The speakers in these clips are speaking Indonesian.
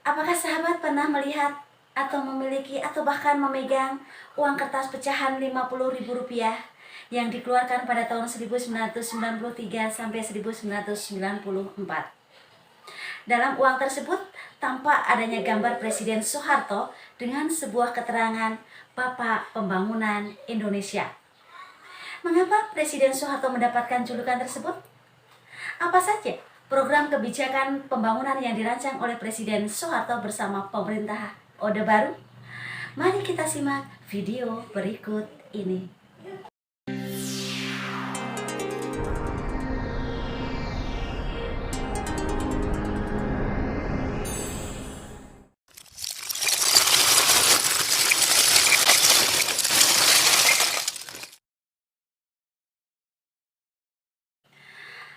Apakah sahabat pernah melihat atau memiliki atau bahkan memegang uang kertas pecahan Rp50.000 yang dikeluarkan pada tahun 1993 sampai 1994? Dalam uang tersebut tampak adanya gambar Presiden Soeharto dengan sebuah keterangan Bapak Pembangunan Indonesia. Mengapa Presiden Soeharto mendapatkan julukan tersebut? Apa saja program kebijakan pembangunan yang dirancang oleh Presiden Soeharto bersama pemerintah Orde Baru? Mari kita simak video berikut ini.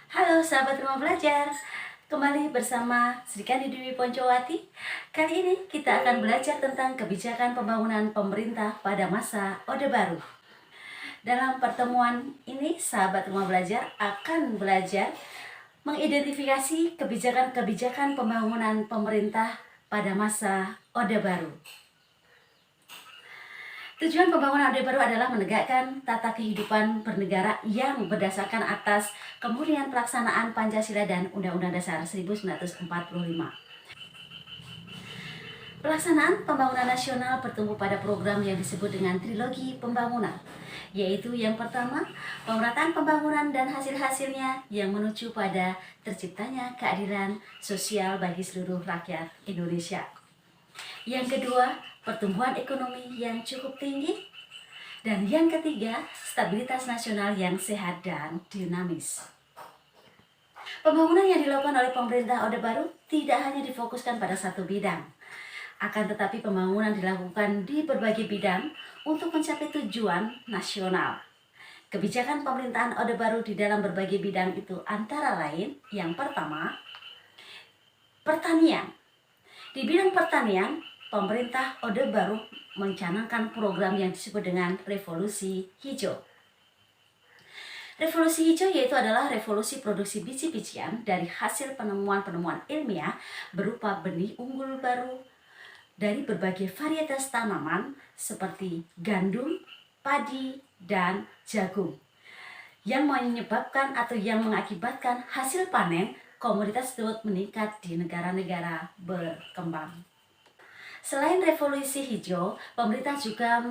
Halo sahabat rumah belajar, kembali bersama Sri Kandi Dewi Poncowati. Kali ini kita akan belajar tentang kebijakan pembangunan pemerintah pada masa Orde Baru. Dalam pertemuan ini, sahabat rumah belajar akan belajar mengidentifikasi kebijakan-kebijakan pembangunan pemerintah pada masa Orde Baru. Tujuan pembangunan Orde Baru adalah menegakkan tata kehidupan bernegara yang berdasarkan atas kemurnian pelaksanaan Pancasila dan Undang-Undang Dasar 1945. Pelaksanaan pembangunan nasional bertumbuh pada program yang disebut dengan trilogi pembangunan, yaitu yang pertama, pemerataan pembangunan dan hasil-hasilnya yang menuju pada terciptanya keadilan sosial bagi seluruh rakyat Indonesia. Yang kedua, pertumbuhan ekonomi yang cukup tinggi. Dan yang ketiga, stabilitas nasional yang sehat dan dinamis. Pembangunan yang dilakukan oleh pemerintah Orde Baru tidak hanya difokuskan pada satu bidang. Akan tetapi pembangunan dilakukan di berbagai bidang untuk mencapai tujuan nasional. Kebijakan pemerintahan Orde Baru di dalam berbagai bidang itu antara lain, yang pertama, pertanian. Di bidang pertanian, pemerintah Orde Baru mencanangkan program yang disebut dengan Revolusi Hijau. Revolusi Hijau yaitu adalah revolusi produksi biji-bijian dari hasil penemuan-penemuan ilmiah berupa benih unggul baru dari berbagai varietas tanaman seperti gandum, padi, dan jagung, yang menyebabkan atau yang mengakibatkan hasil panen komoditas tersebut meningkat di negara-negara berkembang. Selain revolusi hijau, pemerintah juga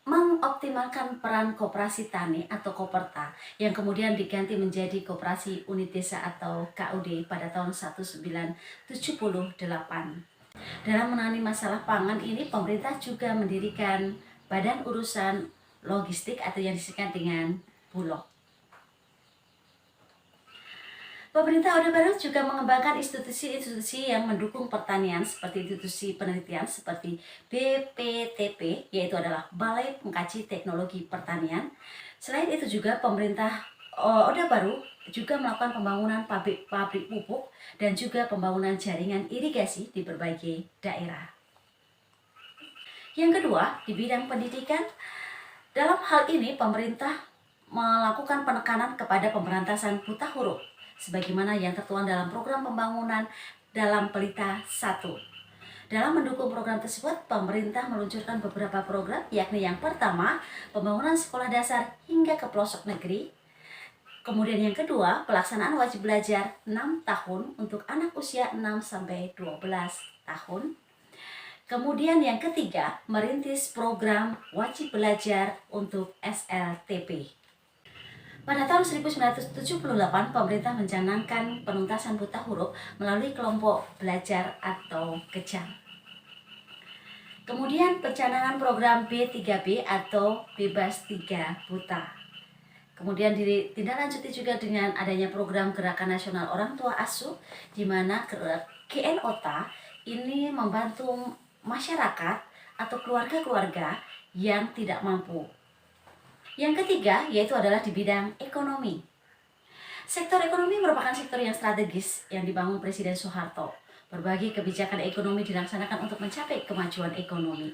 mengoptimalkan peran koperasi tani atau Koperta yang kemudian diganti menjadi Koperasi Unit Desa atau KUD pada tahun 1978. Dalam menangani masalah pangan ini, pemerintah juga mendirikan Badan Urusan Logistik atau yang disingkat dengan Bulog. Pemerintah Orde Baru juga mengembangkan institusi-institusi yang mendukung pertanian seperti institusi penelitian seperti BPTP, yaitu adalah Balai Pengkaji Teknologi Pertanian. Selain itu juga pemerintah Orde Baru juga melakukan pembangunan pabrik pupuk dan juga pembangunan jaringan irigasi di berbagai daerah. Yang kedua, di bidang pendidikan, dalam hal ini pemerintah melakukan penekanan kepada pemberantasan buta huruf sebagaimana yang tertuang dalam program pembangunan dalam Pelita 1. Dalam mendukung program tersebut, pemerintah meluncurkan beberapa program, yakni yang pertama, pembangunan sekolah dasar hingga ke pelosok negeri. Kemudian yang kedua, pelaksanaan wajib belajar 6 tahun untuk anak usia 6-12 tahun. Kemudian yang ketiga, merintis program wajib belajar untuk SLTP. Pada tahun 1978, pemerintah mencanangkan penuntasan buta huruf melalui kelompok belajar atau kejang. Kemudian pencanangan program B3B atau Bebas 3 Buta. Kemudian ditindaklanjuti juga dengan adanya program Gerakan Nasional Orang Tua Asuh, di mana GNOTA ini membantu masyarakat atau keluarga-keluarga yang tidak mampu. Yang ketiga yaitu adalah di bidang ekonomi. Sektor ekonomi merupakan sektor yang strategis yang dibangun Presiden Soeharto. Berbagai kebijakan ekonomi dilaksanakan untuk mencapai kemajuan ekonomi.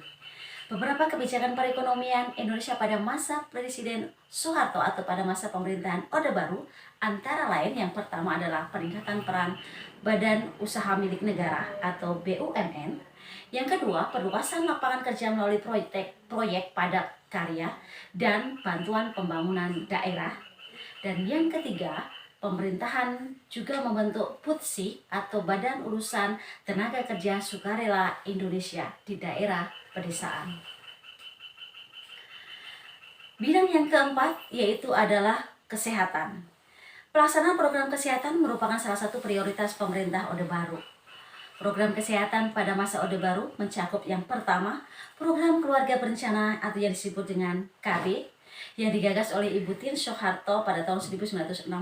Beberapa kebijakan perekonomian Indonesia pada masa Presiden Soeharto atau pada masa pemerintahan Orde Baru antara lain yang pertama adalah peningkatan peran Badan Usaha Milik Negara atau BUMN. Yang kedua, perluasan lapangan kerja melalui proyek padat karya dan bantuan pembangunan daerah. Dan yang ketiga, pemerintahan juga membentuk PUTSI atau Badan Urusan Tenaga Kerja Sukarela Indonesia di daerah pedesaan. Bidang yang keempat yaitu adalah kesehatan. Pelaksanaan program kesehatan merupakan salah satu prioritas pemerintah Orde Baru. Program kesehatan pada masa Orde Baru mencakup yang pertama, program keluarga berencana atau yang disebut dengan KB, yang digagas oleh Ibu Tien Soeharto pada tahun 1968.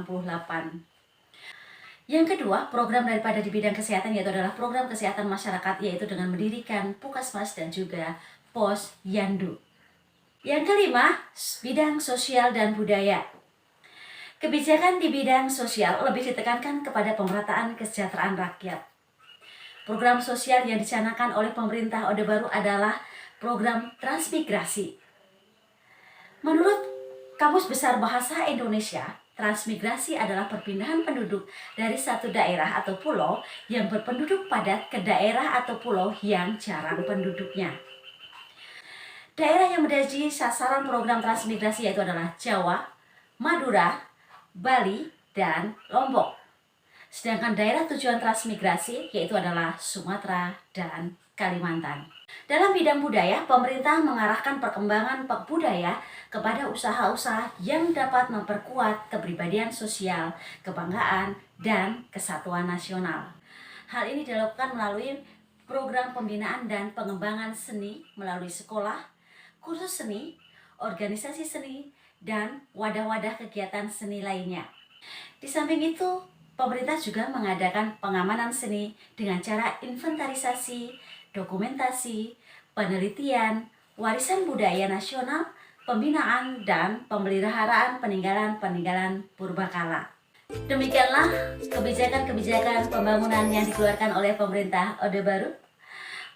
Yang kedua, program daripada di bidang kesehatan yaitu adalah program kesehatan masyarakat, yaitu dengan mendirikan Puskesmas dan juga Posyandu. Yang kelima, bidang sosial dan budaya. Kebijakan di bidang sosial lebih ditekankan kepada pemerataan kesejahteraan rakyat. Program sosial yang dicanangkan oleh pemerintah Orde Baru adalah program transmigrasi. Menurut Kamus Besar Bahasa Indonesia, transmigrasi adalah perpindahan penduduk dari satu daerah atau pulau yang berpenduduk padat ke daerah atau pulau yang jarang penduduknya. Daerah yang menjadi sasaran program transmigrasi yaitu adalah Jawa, Madura, Bali, dan Lombok. Sedangkan daerah tujuan transmigrasi yaitu adalah Sumatera dan Kalimantan. Dalam bidang budaya, pemerintah mengarahkan perkembangan budaya kepada usaha-usaha yang dapat memperkuat kepribadian sosial, kebanggaan, dan kesatuan nasional. Hal ini dilakukan melalui program pembinaan dan pengembangan seni melalui sekolah, kursus seni, organisasi seni, dan wadah-wadah kegiatan seni lainnya. Di samping itu, pemerintah juga mengadakan pengamanan seni dengan cara inventarisasi, dokumentasi, penelitian, warisan budaya nasional, pembinaan, dan pemeliharaan peninggalan-peninggalan purbakala. Demikianlah kebijakan-kebijakan pembangunan yang dikeluarkan oleh pemerintah Orde Baru.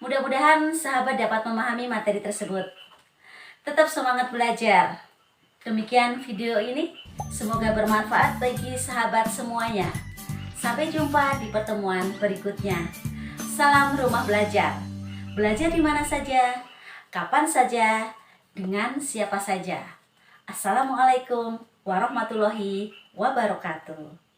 Mudah-mudahan sahabat dapat memahami materi tersebut. Tetap semangat belajar. Demikian video ini, semoga bermanfaat bagi sahabat semuanya. Sampai jumpa di pertemuan berikutnya. Salam rumah belajar. Belajar di mana saja, kapan saja, dengan siapa saja. Assalamualaikum warahmatullahi wabarakatuh.